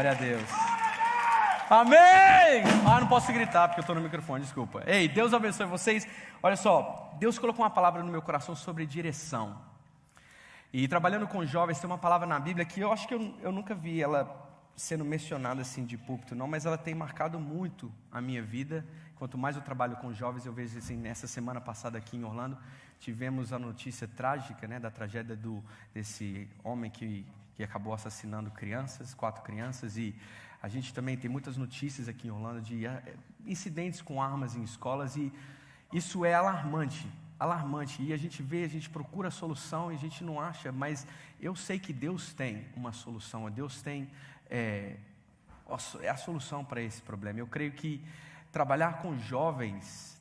Glória a Deus. Amém! Não posso gritar porque eu estou no microfone, desculpa. Ei, Deus abençoe vocês. Olha só, Deus colocou uma palavra no meu coração sobre direção. E trabalhando com jovens, tem uma palavra na Bíblia que eu acho que eu nunca vi ela sendo mencionada assim de púlpito, não, mas ela tem marcado muito a minha vida. Quanto mais eu trabalho com jovens, eu vejo assim, nessa semana passada aqui em Orlando, tivemos a notícia trágica, né, da tragédia desse homem que acabou assassinando 4 crianças, e a gente também tem muitas notícias aqui em Orlando de incidentes com armas em escolas, e isso é alarmante, e a gente procura a solução e a gente não acha, mas eu sei que Deus tem uma solução, Deus tem a solução para esse problema. Eu creio que trabalhar com jovens,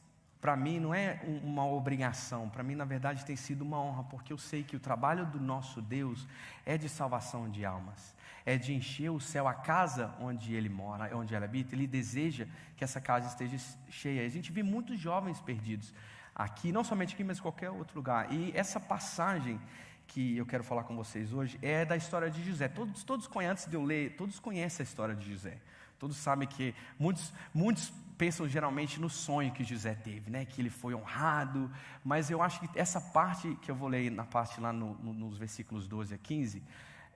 para mim, não é uma obrigação, para mim, na verdade, tem sido uma honra, porque eu sei que o trabalho do nosso Deus é de salvação de almas, é de encher o céu, a casa onde Ele mora, onde Ele habita. Ele deseja que essa casa esteja cheia. A gente vê muitos jovens perdidos aqui, não somente aqui, mas em qualquer outro lugar. E essa passagem que eu quero falar com vocês hoje é da história de José. Todos conhecem, antes de eu ler, todos conhecem a história de José. Todos sabem que muitos pensam geralmente no sonho que José teve, né? Que ele foi honrado, mas eu acho que essa parte que eu vou ler, na parte lá nos versículos 12 a 15,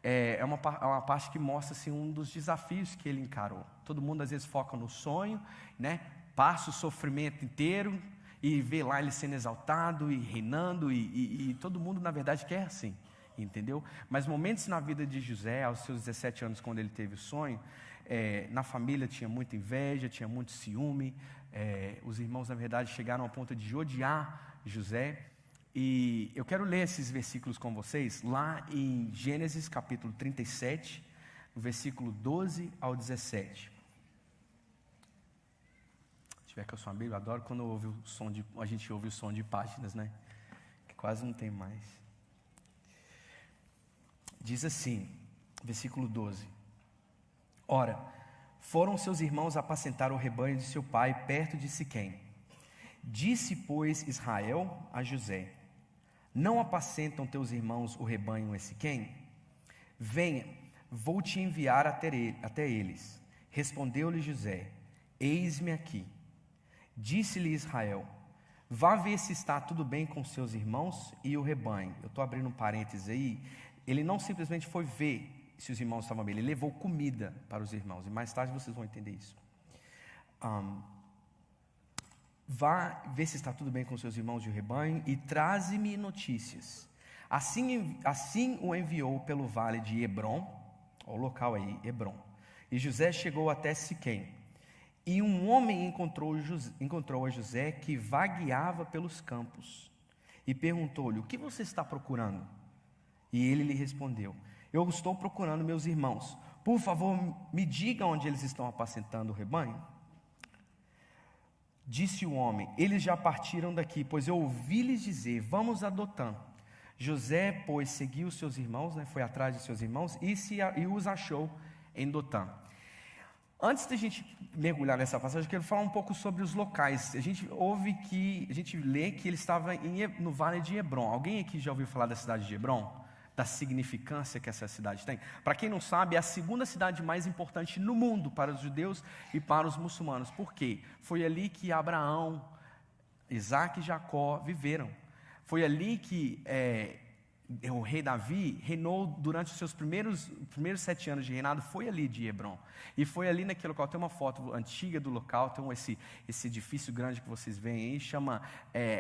é uma parte que mostra assim, um dos desafios que ele encarou. Todo mundo às vezes foca no sonho, né? Passa o sofrimento inteiro e vê lá ele sendo exaltado e reinando, e todo mundo na verdade quer assim, entendeu? Mas momentos na vida de José, aos seus 17 anos, quando ele teve o sonho, na família tinha muita inveja, tinha muito ciúme, os irmãos na verdade chegaram ao ponto de odiar José. E eu quero ler esses versículos com vocês lá em Gênesis capítulo 37, no versículo 12 ao 17. Se tiver com a sua Bíblia, eu adoro quando a gente ouve o som de páginas, né? Que quase não tem mais. Diz assim, versículo 12: Ora, foram seus irmãos apacentar o rebanho de seu pai perto de Siquém. Disse, pois, Israel a José: Não apacentam teus irmãos o rebanho em Siquém? Venha, vou te enviar até eles. Respondeu-lhe José: Eis-me aqui. Disse-lhe Israel: Vá ver se está tudo bem com seus irmãos e o rebanho. Eu estou abrindo um parênteses aí. Ele não simplesmente foi ver se os irmãos estavam bem, ele levou comida para os irmãos, e mais tarde vocês vão entender isso. Vá ver se está tudo bem com seus irmãos e o rebanho, e traze-me notícias. Assim o enviou pelo vale de Hebrom, o local aí, Hebrom. E José chegou até Siquém, e um homem encontrou a José que vagueava pelos campos, e perguntou-lhe: O que você está procurando? E ele lhe respondeu: Eu estou procurando meus irmãos. Por favor, me diga onde eles estão apacentando o rebanho. Disse o homem: Eles já partiram daqui, pois eu ouvi-lhes dizer: Vamos a Dotã. José, pois, seguiu seus irmãos, né, foi atrás de seus irmãos e os achou em Dotã. Antes da gente mergulhar nessa passagem, eu quero falar um pouco sobre os locais. A gente lê que ele estava no vale de Hebrom. Alguém aqui já ouviu falar da cidade de Hebrom? Da significância que essa cidade tem? Para quem não sabe, é a segunda cidade mais importante no mundo para os judeus e para os muçulmanos. Por quê? Foi ali que Abraão, Isaac e Jacó viveram. Foi ali que o rei Davi reinou durante os seus primeiros 7 anos de reinado. Foi ali de Hebrom. E foi ali naquele local. Tem uma foto antiga do local. Tem esse edifício grande que vocês veem aí. Chama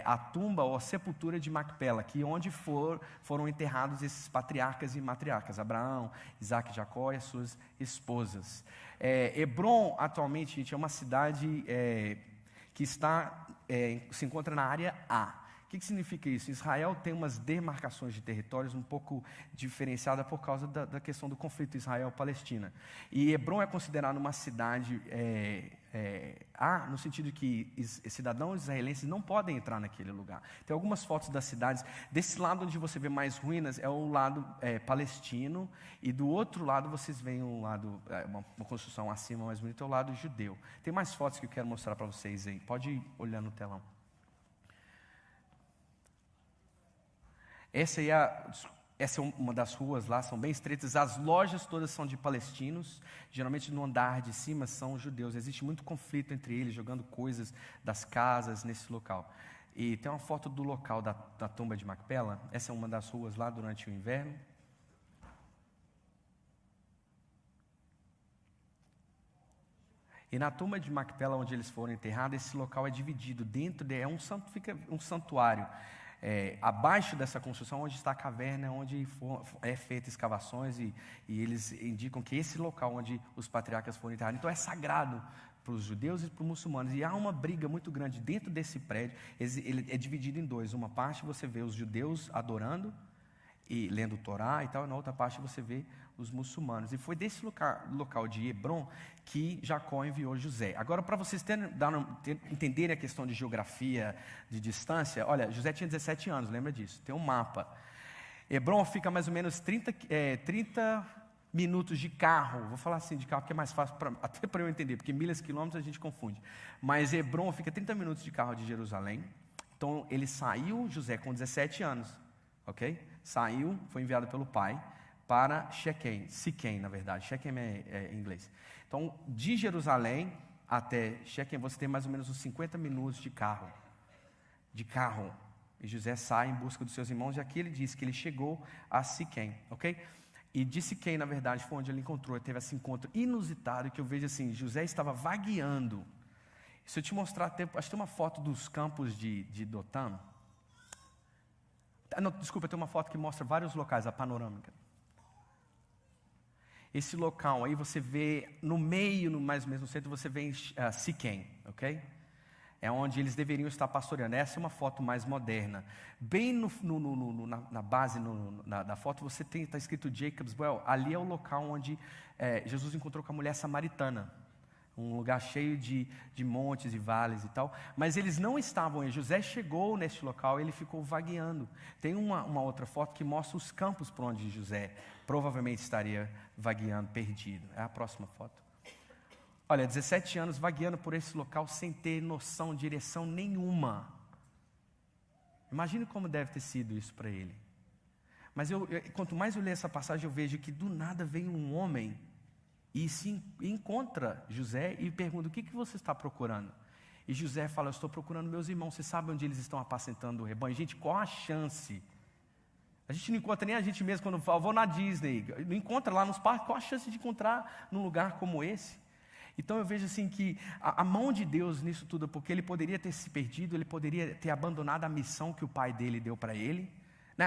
a tumba ou a sepultura de Macpela, que onde foram enterrados esses patriarcas e matriarcas: Abraão, Isaac e Jacó e as suas esposas. Hebrom atualmente, gente, é uma cidade que se encontra na área A. O que significa isso? Israel tem umas demarcações de territórios um pouco diferenciadas por causa da questão do conflito Israel-Palestina. E Hebrom é considerado uma cidade no sentido que cidadãos israelenses não podem entrar naquele lugar. Tem algumas fotos das cidades. Desse lado onde você vê mais ruínas é o lado palestino, e do outro lado vocês veem um lado, uma construção acima mais bonita, é o lado judeu. Tem mais fotos que eu quero mostrar para vocês aí. Pode ir olhando no telão. Essa aí Essa é uma das ruas lá, são bem estreitas. As lojas todas são de palestinos. Geralmente no andar de cima são judeus. Existe muito conflito entre eles, jogando coisas das casas nesse local. E tem uma foto do local da tumba de Macpela. Essa é uma das ruas lá durante o inverno. E na tumba de Macpela, onde eles foram enterrados, esse local é dividido. Dentro é fica um santuário. Abaixo dessa construção, onde está a caverna, onde é feita escavações, e eles indicam que esse local onde os patriarcas foram enterrados, então é sagrado para os judeus e para os muçulmanos. E há uma briga muito grande dentro desse prédio. Ele é dividido em dois. Uma parte você vê os judeus adorando e lendo o Torá e tal, e na outra parte você vê os muçulmanos. E foi desse local de Hebrom que Jacó enviou José. Agora, para vocês entenderem a questão de geografia, de distância, olha, José tinha 17 anos, lembra disso? Tem um mapa. Hebrom fica mais ou menos 30 minutos de carro. Vou falar assim de carro, porque é mais fácil, até para eu entender, porque milhas, quilômetros a gente confunde. Mas Hebrom fica 30 minutos de carro de Jerusalém. Então, ele saiu, José, com 17 anos. Ok? Saiu, foi enviado pelo pai para Siquém, na verdade. Siquém é em inglês. Então, de Jerusalém até Siquém, você tem mais ou menos uns 50 minutos de carro. E José sai em busca dos seus irmãos, e aqui ele diz que ele chegou a Siquém, ok? E de Siquém, na verdade, foi onde ele encontrou, teve esse encontro inusitado, que eu vejo assim, José estava vagueando. Se eu te mostrar, acho que tem uma foto dos campos de Dotã. Não, desculpa, tem uma foto que mostra vários locais, a panorâmica. Esse local aí você vê, no meio, mais ou menos no centro, você vê Siquém, ok? É onde eles deveriam estar pastoreando. Essa é uma foto mais moderna. Bem na base da foto, você está escrito Jacob's Well. Ali é o local onde Jesus encontrou com a mulher samaritana. Um lugar cheio de montes e vales e tal. Mas eles não estavam aí. José chegou neste local e ele ficou vagueando. Tem uma outra foto que mostra os campos por onde José provavelmente estaria vagueando, perdido. É a próxima foto. Olha, 17 anos vagueando por esse local sem ter noção, direção nenhuma. Imagine como deve ter sido isso para ele. Mas quanto mais eu leio essa passagem, eu vejo que do nada vem um homem e se encontra José e pergunta: o que você está procurando? E José fala: eu estou procurando meus irmãos. Você sabe onde eles estão apacentando o rebanho? Gente, qual a chance? A gente não encontra nem a gente mesmo quando fala, vou na Disney. Não encontra lá nos parques. Qual a chance de encontrar num lugar como esse? Então eu vejo assim que a mão de Deus nisso tudo, porque ele poderia ter se perdido, ele poderia ter abandonado a missão que o pai dele deu para ele.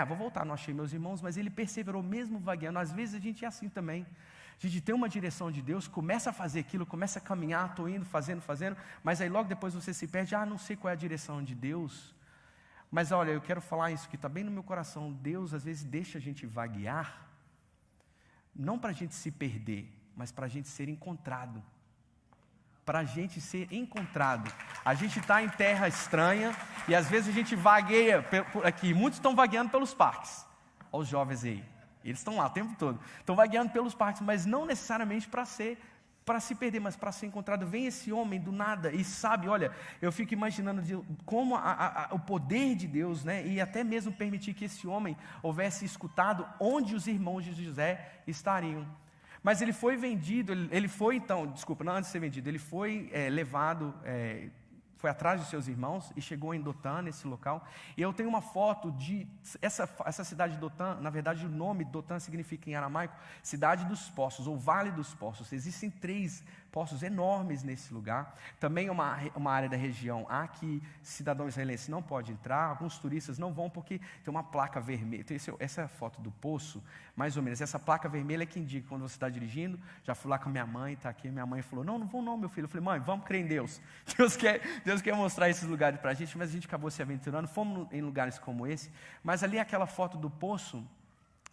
Vou voltar, não achei meus irmãos, mas ele perseverou mesmo vagueando. Às vezes a gente é assim também. A gente tem uma direção de Deus, começa a fazer aquilo, começa a caminhar, estou indo, fazendo, mas aí logo depois você se perde, não sei qual é a direção de Deus. Mas olha, eu quero falar isso que está bem no meu coração. Deus às vezes deixa a gente vaguear, não para a gente se perder, mas para a gente ser encontrado. Para a gente ser encontrado. A gente está em terra estranha e às vezes a gente vagueia por aqui. Muitos estão vagueando pelos parques. Olha os jovens aí. Eles estão lá o tempo todo. Estão vagueando pelos parques, mas não necessariamente para se perder, mas para ser encontrado. Vem esse homem do nada e sabe, olha, eu fico imaginando como o poder de Deus, né? E até mesmo permitir que esse homem houvesse escutado onde os irmãos de José estariam. Mas ele foi vendido, antes de ser vendido, ele foi levado, foi atrás dos seus irmãos e chegou em Dotã, nesse local. E eu tenho uma foto de essa cidade de Dotã. Na verdade, o nome Dotã significa em aramaico cidade dos poços, ou vale dos poços. Existem 3 poços enormes nesse lugar. Também uma área da região que cidadão israelense não pode entrar. Alguns turistas não vão porque tem uma placa vermelha. Então, essa é a foto do poço, mais ou menos. Essa placa vermelha é que indica quando você está dirigindo. Já fui lá com a minha mãe, está aqui. Minha mãe falou: não vão não, meu filho. Eu falei: mãe, vamos crer em Deus. Deus quer mostrar esses lugares para a gente, mas a gente acabou se aventurando. Fomos em lugares como esse. Mas ali aquela foto do poço,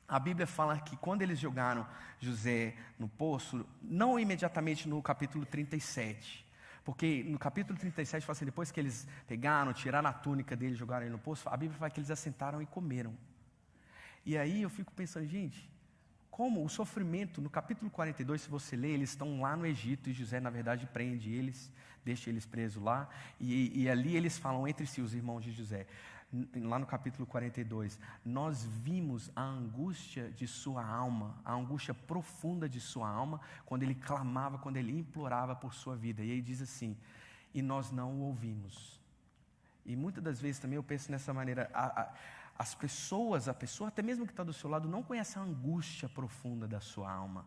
a Bíblia fala que quando eles jogaram José no poço, não imediatamente no capítulo 37, porque no capítulo 37 fala assim, depois que eles pegaram, tiraram a túnica dele e jogaram ele no poço, a Bíblia fala que eles assentaram e comeram. E aí eu fico pensando, gente, como o sofrimento, no capítulo 42, se você ler, eles estão lá no Egito e José, na verdade, prende eles, deixa eles presos lá, e ali eles falam entre si, os irmãos de José: lá no capítulo 42, nós vimos a angústia de sua alma, a angústia profunda de sua alma, quando ele clamava, quando ele implorava por sua vida. E aí diz assim, e nós não o ouvimos. E muitas das vezes também eu penso nessa maneira, as pessoas, a pessoa até mesmo que está do seu lado, não conhece a angústia profunda da sua alma.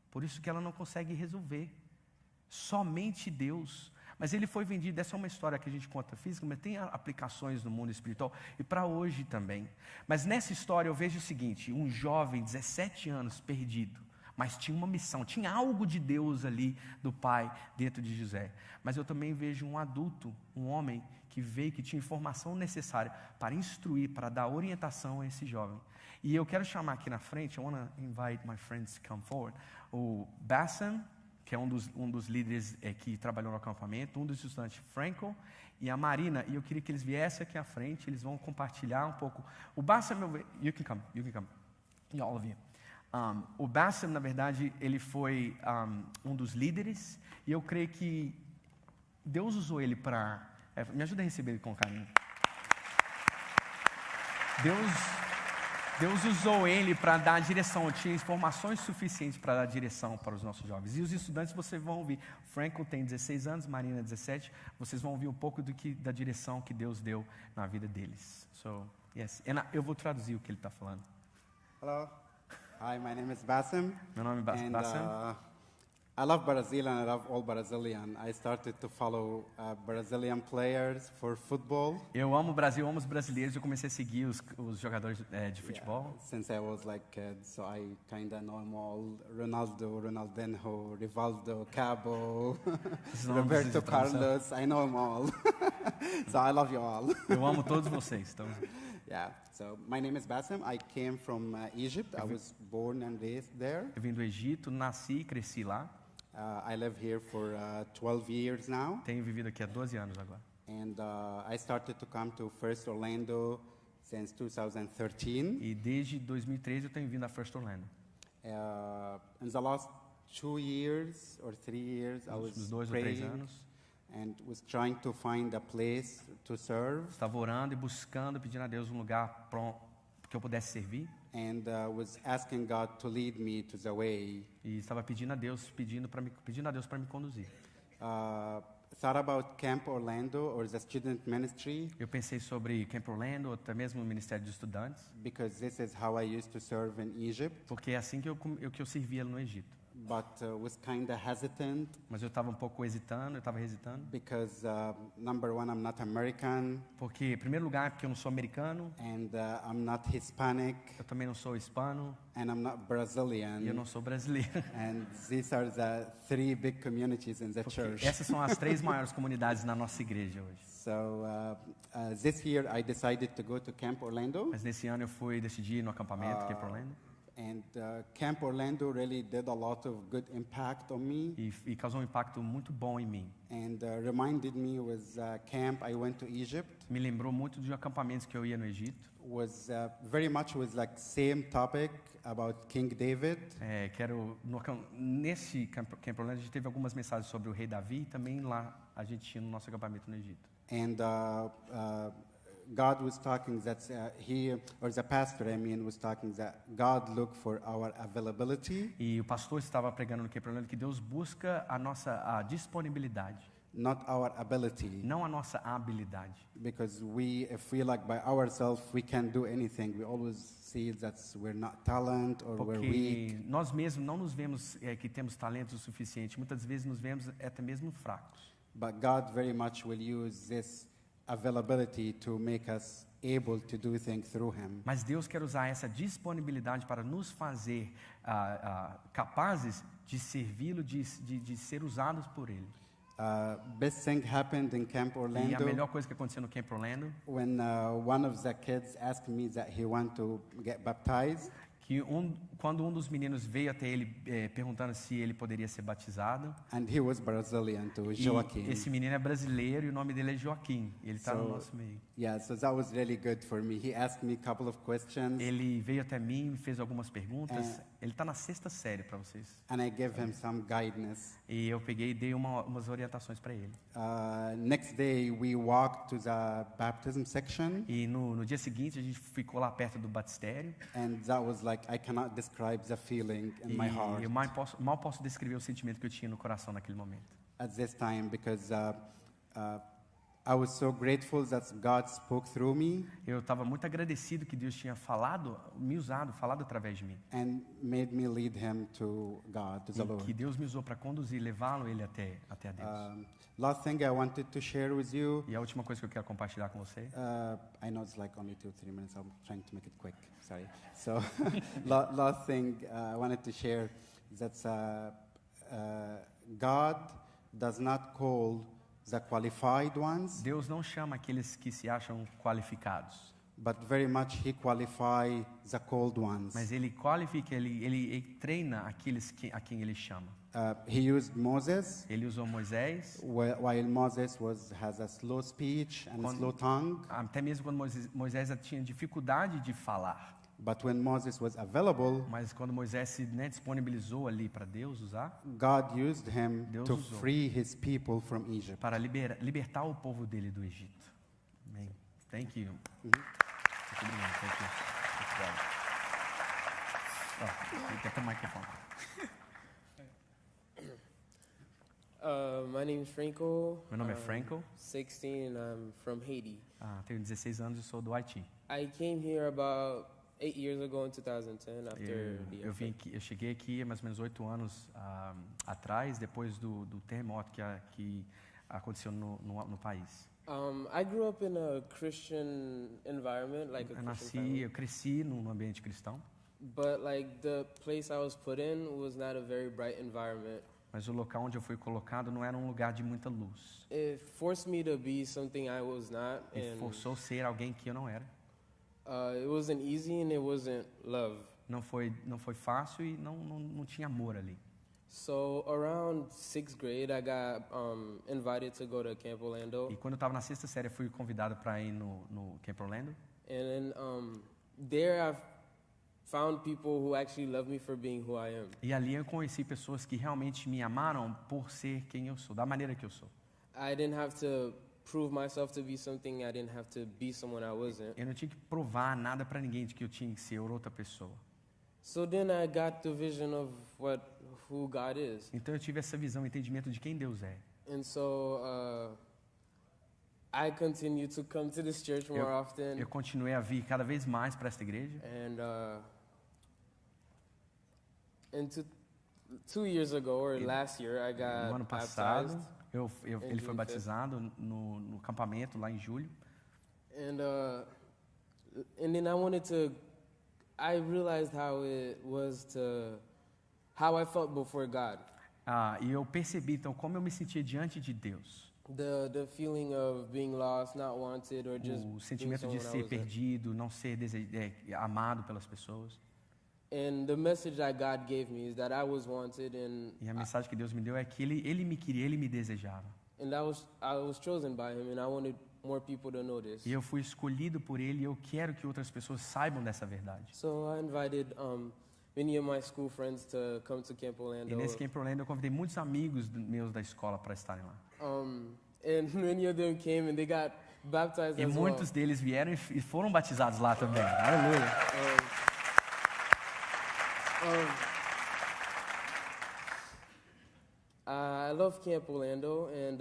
Por isso que ela não consegue resolver. Somente Deus. Mas ele foi vendido, essa é uma história que a gente conta física, mas tem aplicações no mundo espiritual e para hoje também. Mas nessa história eu vejo o seguinte, um jovem, 17 anos, perdido, mas tinha uma missão, tinha algo de Deus ali, do pai, dentro de José. Mas eu também vejo um adulto, um homem, que veio, que tinha informação necessária para instruir, para dar orientação a esse jovem. E eu quero chamar aqui na frente, I want to invite my friends to come forward, o Bassam, que é um dos líderes que trabalhou no acampamento, um dos estudantes, Franco, e a Marina, e eu queria que eles viessem aqui à frente, eles vão compartilhar um pouco. O Bassam, you can come, yeah, all of you. O Bassam, na verdade, ele foi um dos líderes, e eu creio que Deus usou ele para... me ajuda a receber ele com carinho. Deus usou ele para dar direção, tinha informações suficientes para dar direção para os nossos jovens. E os estudantes, vocês vão ouvir, Franco tem 16 anos, Marina 17, vocês vão ouvir um pouco da direção que Deus deu na vida deles. So, yes. Eu vou traduzir o que ele está falando. Hello. Hi, my name is Bassam. Meu nome é Bassam. I love Brazil and I love all Brazilian. I started to follow Brazilian players for football. Eu amo o Brasil, amo os brasileiros. Eu comecei a seguir os jogadores de futebol. Yeah, since I was like kid, so I kind of know them all. Ronaldo, Ronaldinho, Rivaldo, Cabo, Roberto Carlos. I know them all. So I love you all. Eu amo todos vocês. Então. Yeah. So my name is Bassam. I came from Egypt. I was born and raised there. Eu vim do Egito, nasci e cresci lá. I live here for 12 years now. Tenho vivido aqui há 12 anos agora. And I started to come to First Orlando since 2013. E desde 2013 eu tenho vindo a First Orlando. In the last 2 years or 3 years, I was praying and was trying to find a place to serve. Estava orando e buscando, pedindo a Deus um lugar pronto que eu pudesse servir. And was asking God to lead me to the way. E estava pedindo a Deus para me conduzir. Thought about Camp Orlando or the student ministry. Eu pensei sobre Camp Orlando, ou até mesmo o ministério de estudantes. Because this is how I used to serve in Egypt. Porque é assim que eu servia no Egito. But was kind of hesitant. Mas eu estava um pouco hesitando, Because number one, I'm not American. Porque, em primeiro lugar, porque eu não sou americano. And I'm not Hispanic. Eu também não sou hispano. And I'm not Brazilian. E eu não sou brasileiro. And these are the 3 big communities in the church. Essas são as 3 maiores comunidades na nossa igreja hoje. So this year I decided to go to Camp Orlando. Mas nesse ano eu decidi ir no acampamento Camp Orlando. And Camp Orlando really did a lot of good impact on me. E causou um impacto muito bom em mim. And reminded me was camp I went to Egypt. Me lembrou muito de acampamentos que eu ia no Egito. Was very much was like same topic about King David. Nesse Camp Orlando a gente teve algumas mensagens sobre o rei Davi e também lá a gente tinha no nosso acampamento no Egito. And God was talking that the pastor, was talking that God look for our availability. E o pastor estava pregando no Camp Orlando que Deus busca a disponibilidade. Not our ability. Não a nossa habilidade. Because if we like by ourselves, we can't do anything. We always see that we're not talent or we're weak. Porque nós mesmos não nos vemos que temos talento o suficiente. Muitas vezes nos vemos até mesmo fracos. But God very much will use this availability to make us able to do things through Him. Mas Deus quer usar essa disponibilidade para nos fazer capazes de servi-lo, de ser usados por Ele. Best thing happened in Camp Orlando. E a melhor coisa que aconteceu no Camp Orlando. When one of the kids asked me that he want to get baptized. que quando um dos meninos veio até ele perguntando se ele poderia ser batizado, and he was Brazilian too, e Joaquim. esse menino é brasileiro e o nome dele é Joaquim, e ele está no So, nosso meio. Yeah, so that was really good for me. He asked me a couple of questions, Ele veio até mim, me fez algumas perguntas. Ele está na 6ª série para vocês. and I gave him some guidance. E eu peguei e dei umas orientações para ele. Next day, we walked to the baptism section, E no dia seguinte a gente ficou lá perto do batistério. and that was like, I cannot describe the feeling in E my heart eu mal posso descrever o sentimento que eu tinha no coração naquele momento. at this time, because I was so grateful that God spoke through me Eu estava muito agradecido que Deus tinha falado através de mim. and made me lead him to God, to the E que Lord. Deus me usou para conduzir, levá-lo ele até a Deus. Last thing I wanted to share with you, E a última coisa que eu quero compartilhar com você, I know it's like only 2-3 minutes. I'm trying to make it quick. Sorry. So, last thing I wanted to share is that God does not call the qualified ones, Deus não chama aqueles que se acham qualificados, but very much He qualify the called ones. mas Ele qualifica, ele treina aqueles a quem Ele chama. He used Moses, Ele usou Moisés, while Moses has a slow speech and Quando- slow tongue. até mesmo quando Moisés tinha dificuldade de falar. But when Moses was available, Mas quando Moisés se disponibilizou ali para Deus usar, God used him Deus to usou. free His people from Egypt. para libertar o povo dele do Egito. Amém. Thank you. Muito obrigado. Thank you. Get the microphone. My name is Franco. Meu nome é Franco. 16 and I'm from Haiti. Tenho 16 anos e sou do Haiti. I came here about 8 years ago in 2010 after the Eu cheguei aqui há mais ou menos 8 anos atrás, depois do terremoto que aconteceu no país. I grew up in a Christian environment, like a Eu Christian family. eu cresci num ambiente cristão, But like the place I was put in was not a very bright environment. mas o local onde eu fui colocado não era um lugar de muita luz. It forced me to be something I was not, E and forçou ser alguém que eu não era. it wasn't easy and it wasn't love. Não foi fácil e não tinha amor ali. So around 6th grade, I got invited to go to Camp Orlando, E quando eu estava na 6ª série, eu fui convidado para ir no Camp Orlando. and then there I found people who actually love me for being who I am. E ali eu conheci pessoas que realmente me amaram por ser quem eu sou, da maneira que eu sou. I didn't have to prove myself to be something. I didn't have to be someone I wasn't. Eu não tinha que provar nada para ninguém de que eu tinha que ser outra pessoa. So then I got the vision of who God is. Então eu tive essa visão, entendimento de quem Deus é. And so I continue to come to this church more often. Eu continuei a vir cada vez mais para esta igreja. And 2 years ago, or last year, I got No ano passado, baptized. ele foi batizado no campamento lá em julho. And then I realized how I felt before God. E eu percebi então como eu me sentia diante de Deus. The feeling of being lost, not wanted, or just O being sentimento de someone I ser wasn't. perdido, não ser amado pelas pessoas. And the message that God gave me is that I was wanted, E a mensagem que Deus me deu é que ele me queria, ele me desejava. and I was chosen by Him, and I wanted more people to know this. E eu fui escolhido por ele e eu quero que outras pessoas saibam dessa verdade. So I invited many of my school friends to come to Camp Orlando. E nesse Camp Orlando eu convidei muitos amigos meus da escola para estarem lá. And many of them came and they got baptized E as muitos deles vieram e foram batizados lá também. Aleluia. I love Camp Orlando, and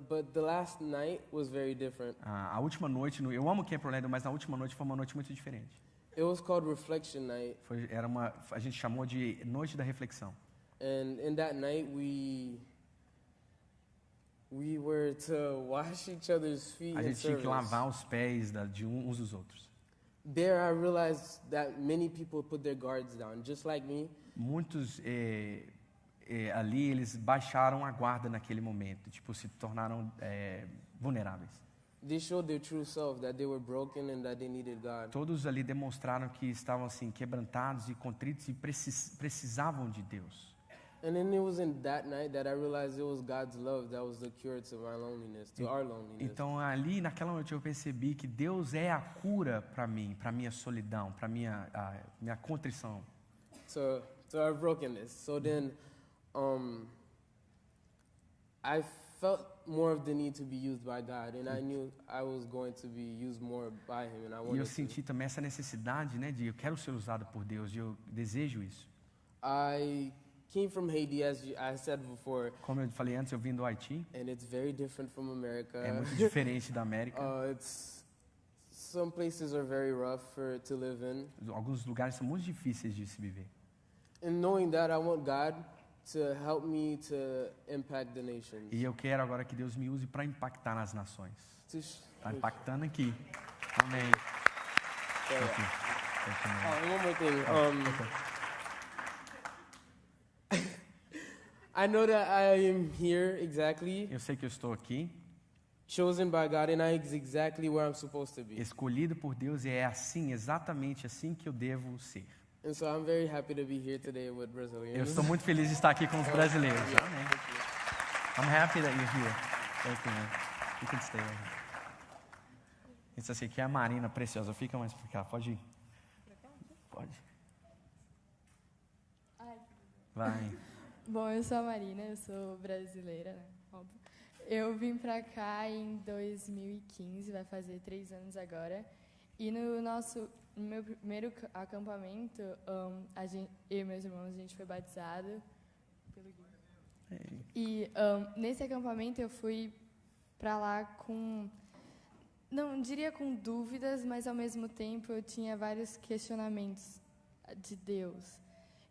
but the last night was very different. A última noite, eu amo Camp Orlando, mas na última noite foi uma noite muito diferente. It was called Reflection Night, A gente chamou de Noite da Reflexão. and in that night we were to wash each other's feet A in gente tinha que service. lavar os pés de uns dos outros. There I realized that many people put their guards down, just like me. Muitos ali eles baixaram a guarda naquele momento, tipo se tornaram vulneráveis. they showed their true self, that they were broken and that they needed God. Todos ali demonstraram que estavam assim quebrantados e contritos e precisavam de Deus. And then it was in that night that I realized it was God's love that was the cure to my loneliness, to our loneliness. Então ali naquela noite eu percebi que Deus é a cura para mim, para minha solidão, para minha contrição. To our brokenness. So then, I felt more of the need to be used by God, and I knew I was going to be used more by Him, and I E wanted eu senti também essa necessidade, né, de eu quero ser usado por Deus e eu desejo isso. I came from Haiti, as I said before. Como eu falei antes, eu vim do Haiti. And it's very different from America. É muito diferente da América. Some places are very rough to live in. Alguns lugares são muito difíceis de se viver. And knowing that, I want God to help me to impact the nations. E eu quero agora que Deus me use para impactar nas nações. Está impactando aqui. Amém. One more thing. I know that I am here exactly. Eu sei que eu estou aqui. Chosen by God, and I'm exactly where I'm supposed to be. Escolhido por Deus e é assim, exatamente assim que eu devo ser. And so I'm very happy to be here today with Brazilians. Eu estou muito feliz de estar aqui com os brasileiros. Amém. I'm happy that you're here. Thank you, man. You can stay right here. Isso assim, aqui é a Marina preciosa. Fica mais pra cá. Pode ir. Pode. Vai. Bom, eu sou a Marina, eu sou brasileira, né? Óbvio. Eu vim pra cá em 2015, vai fazer 3 anos agora. E no meu primeiro acampamento, eu e meus irmãos, a gente foi batizado pelo Gui. E nesse acampamento eu fui pra lá com, não diria com dúvidas, mas ao mesmo tempo eu tinha vários questionamentos de Deus.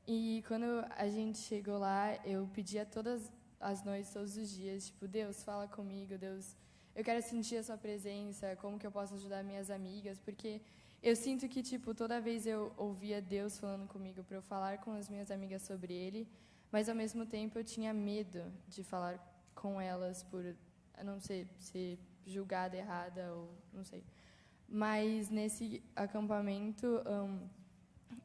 E quando a gente chegou lá, eu pedia todas as noites, todos os dias, tipo, Deus, fala comigo, Deus, eu quero sentir a sua presença, como que eu posso ajudar minhas amigas, porque eu sinto que, tipo, toda vez eu ouvia Deus falando comigo para eu falar com as minhas amigas sobre Ele, mas ao mesmo tempo eu tinha medo de falar com elas por, não sei, ser julgada errada ou não sei. Mas nesse acampamento,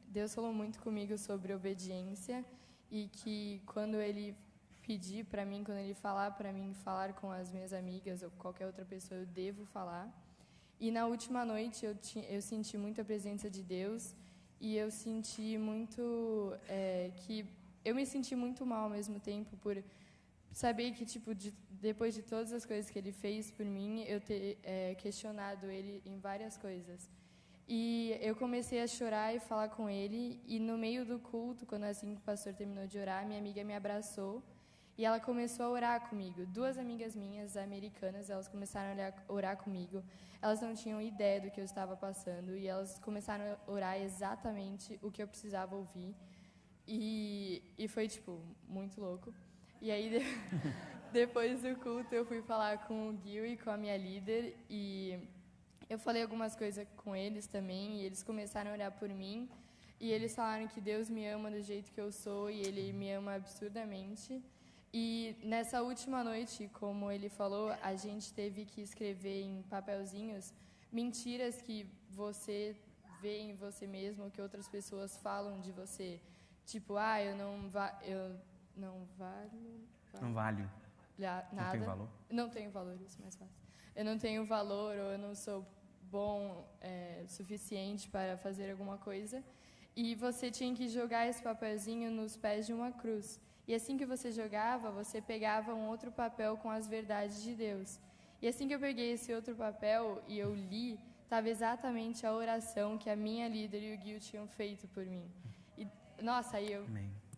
Deus falou muito comigo sobre obediência e que quando Ele pedir para mim, quando Ele falar para mim falar com as minhas amigas ou qualquer outra pessoa, eu devo falar. E na última noite eu senti muita presença de Deus e eu senti muito que eu me senti muito mal ao mesmo tempo por saber que tipo depois de todas as coisas que Ele fez por mim, eu ter questionado Ele em várias coisas. E eu comecei a chorar e falar com ele, e no meio do culto, quando assim que o pastor terminou de orar, minha amiga me abraçou, e ela começou a orar comigo. 2 amigas minhas, americanas, elas começaram a orar comigo. Elas não tinham ideia do que eu estava passando, e elas começaram a orar exatamente o que eu precisava ouvir. E foi, tipo, muito louco. E aí, depois do culto, eu fui falar com o Gil e com a minha líder, e eu falei algumas coisas com eles também, e eles começaram a orar por mim, e eles falaram que Deus me ama do jeito que eu sou, e Ele me ama absurdamente. E nessa última noite, como ele falou, a gente teve que escrever em papelzinhos mentiras que você vê em você mesmo, que outras pessoas falam de você. Tipo, eu não valho Nada. Não tenho valor? Não tenho valor, isso é mais fácil. Eu não tenho valor, ou eu não sou bom suficiente para fazer alguma coisa. E você tinha que jogar esse papelzinho nos pés de uma cruz. E assim que você jogava, você pegava um outro papel com as verdades de Deus. E assim que eu peguei esse outro papel e eu li, estava exatamente a oração que a minha líder e o Gil tinham feito por mim. E, nossa, aí eu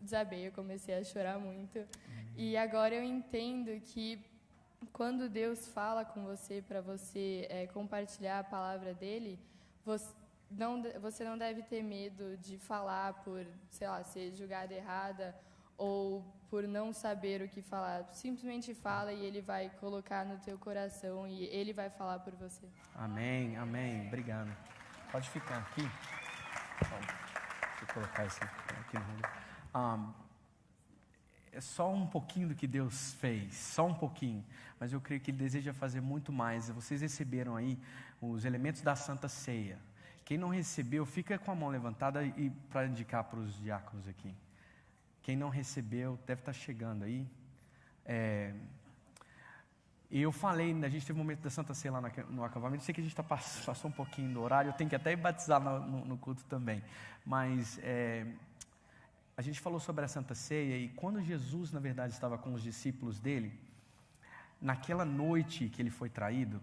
desabei, eu comecei a chorar muito. E agora eu entendo que quando Deus fala com você para você compartilhar a palavra dele, você não deve ter medo de falar por, sei lá, ser julgada errada ou por não saber o que falar. Simplesmente fala e ele vai colocar no teu coração e ele vai falar por você. Amém, amém. Obrigado. Pode ficar aqui. Deixa eu colocar isso aqui no mundo. é só um pouquinho do que Deus fez, só um pouquinho, mas eu creio que Ele deseja fazer muito mais. Vocês receberam aí os elementos da Santa Ceia. Quem não recebeu, fica com a mão levantada e para indicar para os diáconos aqui. Quem não recebeu, deve estar chegando aí. Eu falei, a gente teve um momento da Santa Ceia lá no acampamento, sei que a gente passou um pouquinho do horário, eu tenho que até batizar no culto também, mas a gente falou sobre a Santa Ceia, e quando Jesus, na verdade, estava com os discípulos dele, naquela noite que ele foi traído,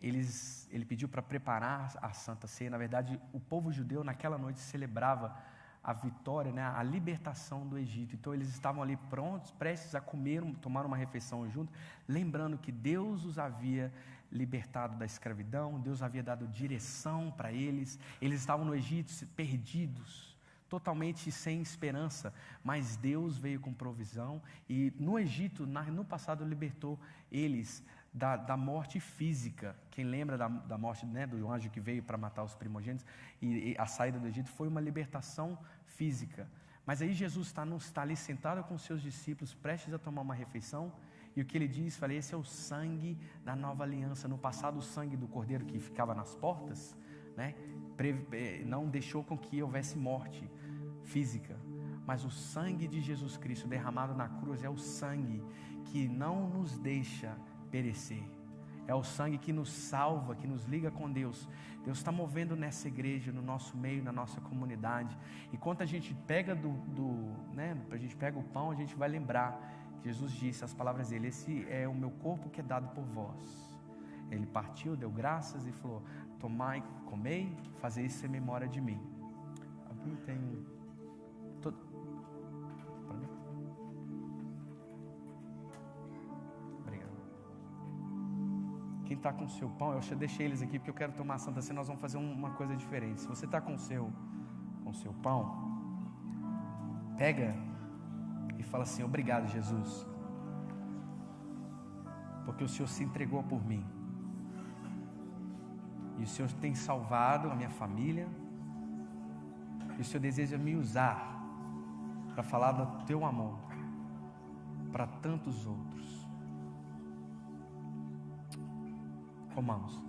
ele pediu para preparar a Santa Ceia. Na verdade, o povo judeu naquela noite celebrava a vitória, né, a libertação do Egito. Então eles estavam ali prontos, prestes a comer, tomar uma refeição junto, lembrando que Deus os havia libertado da escravidão, Deus havia dado direção para eles. Eles estavam no Egito perdidos, totalmente sem esperança, mas Deus veio com provisão, e no Egito, no passado, libertou eles da morte física. Quem lembra da morte, né, do anjo que veio para matar os primogênitos, e a saída do Egito foi uma libertação física. Mas aí Jesus está ali sentado com os seus discípulos, prestes a tomar uma refeição, e o que ele diz, esse é o sangue da nova aliança. No passado, o sangue do cordeiro que ficava nas portas, né, não deixou com que houvesse morte física, mas o sangue de Jesus Cristo derramado na cruz é o sangue que não nos deixa perecer, é o sangue que nos salva, que nos liga com Deus. Deus está movendo nessa igreja, no nosso meio, na nossa comunidade. Enquanto a gente pega a gente pega o pão, a gente vai lembrar que Jesus disse as palavras dele: esse é o meu corpo que é dado por vós. Ele partiu, deu graças e falou: tomai, comei, fazei isso em memória de mim. Aqui tem quem está com o seu pão, eu deixei eles aqui porque eu quero tomar a Santa Ceia. Nós vamos fazer uma coisa diferente. Se você está com o seu pão, pega e fala assim: obrigado, Jesus, porque o Senhor se entregou por mim, e o Senhor tem salvado a minha família, e o Senhor deseja me usar para falar do teu amor para tantos outros. Comamos.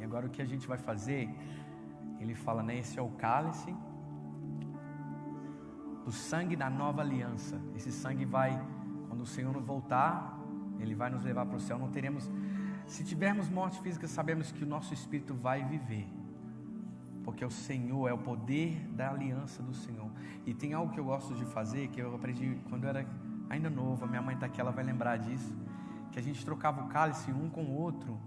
E agora o que a gente vai fazer? Ele fala, né? Esse é o cálice do sangue da nova aliança. Esse sangue vai, quando o Senhor voltar, Ele vai nos levar para o céu. Não teremos, se tivermos morte física, sabemos que o nosso espírito vai viver, porque o Senhor é o poder da aliança do Senhor. E tem algo que eu gosto de fazer, que eu aprendi quando eu era ainda novo. A minha mãe está aqui, ela vai lembrar disso, que a gente trocava o cálice um com o outro,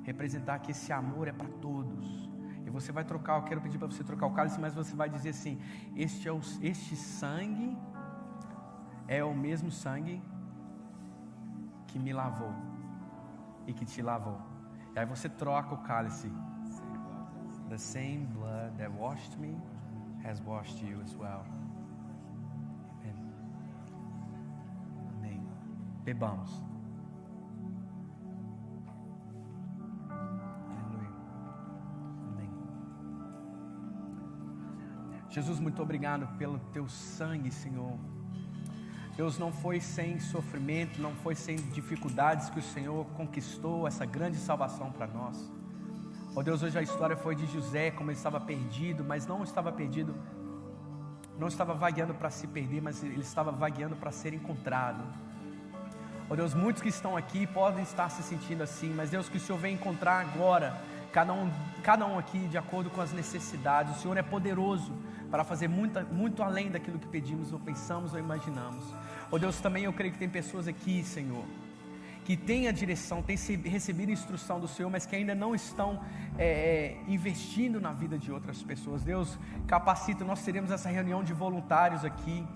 representar que esse amor é para todos. E você vai trocar, eu quero pedir para você trocar o cálice, mas você vai dizer assim: este sangue é o mesmo sangue que me lavou e que te lavou. E aí você troca o cálice. The same blood that washed me has washed you as well. Amen. Amém. Bebamos. Aleluia. Amém. Jesus, muito obrigado pelo teu sangue, Senhor. Deus, não foi sem sofrimento, não foi sem dificuldades que o Senhor conquistou essa grande salvação para nós. Oh Deus, hoje a história foi de José, como ele estava perdido, mas não estava perdido, não estava vagueando para se perder, mas ele estava vagueando para ser encontrado. Oh Deus, muitos que estão aqui podem estar se sentindo assim, mas Deus, que o Senhor vem encontrar agora, cada um aqui de acordo com as necessidades. O Senhor é poderoso para fazer muito além daquilo que pedimos, ou pensamos, ou imaginamos. Oh Deus, também eu creio que tem pessoas aqui, Senhor, que têm a direção, têm recebido instrução do Senhor, mas que ainda não estão investindo na vida de outras pessoas. Deus, capacita, nós teremos essa reunião de voluntários aqui.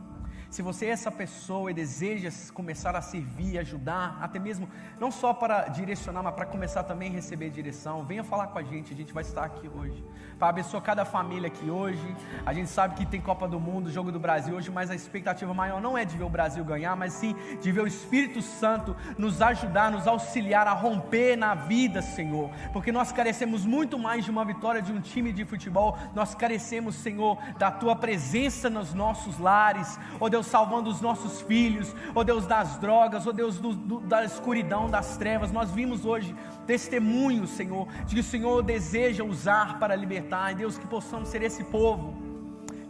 Se você é essa pessoa e deseja começar a servir, ajudar, até mesmo, não só para direcionar, mas para começar também a receber direção, venha falar com a gente vai estar aqui hoje, para abençoar cada família aqui hoje. A gente sabe que tem Copa do Mundo, Jogo do Brasil hoje, mas a expectativa maior não é de ver o Brasil ganhar, mas sim de ver o Espírito Santo nos ajudar, nos auxiliar a romper na vida, Senhor, porque nós carecemos muito mais de uma vitória de um time de futebol, nós carecemos, Senhor, da Tua presença nos nossos lares, ó Deus, salvando os nossos filhos, ó Deus, das drogas, ó Deus, da escuridão, das trevas. Nós vimos hoje testemunhos, Senhor, de que o Senhor deseja usar para libertar, e Deus, que possamos ser esse povo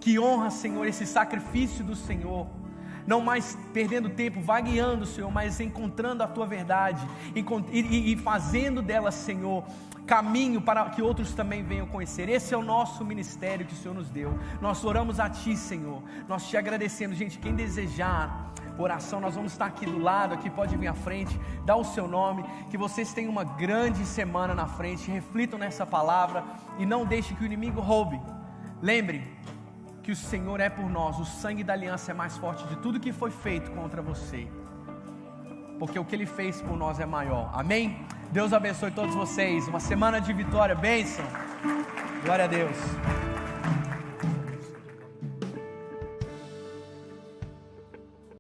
que honra, Senhor, esse sacrifício do Senhor, não mais perdendo tempo, vagueando, Senhor, mas encontrando a Tua verdade, e fazendo dela, Senhor, caminho para que outros também venham conhecer. Esse é o nosso ministério que o Senhor nos deu. Nós oramos a Ti, Senhor, nós Te agradecemos. Gente, quem desejar oração, nós vamos estar aqui do lado, aqui pode vir à frente, dá o seu nome, que vocês tenham uma grande semana na frente, reflitam nessa palavra, e não deixe que o inimigo roube. Lembre que o Senhor é por nós, o sangue da aliança é mais forte de tudo que foi feito contra você, porque o que Ele fez por nós é maior. Amém? Deus abençoe todos vocês, uma semana de vitória, bênção, glória a Deus.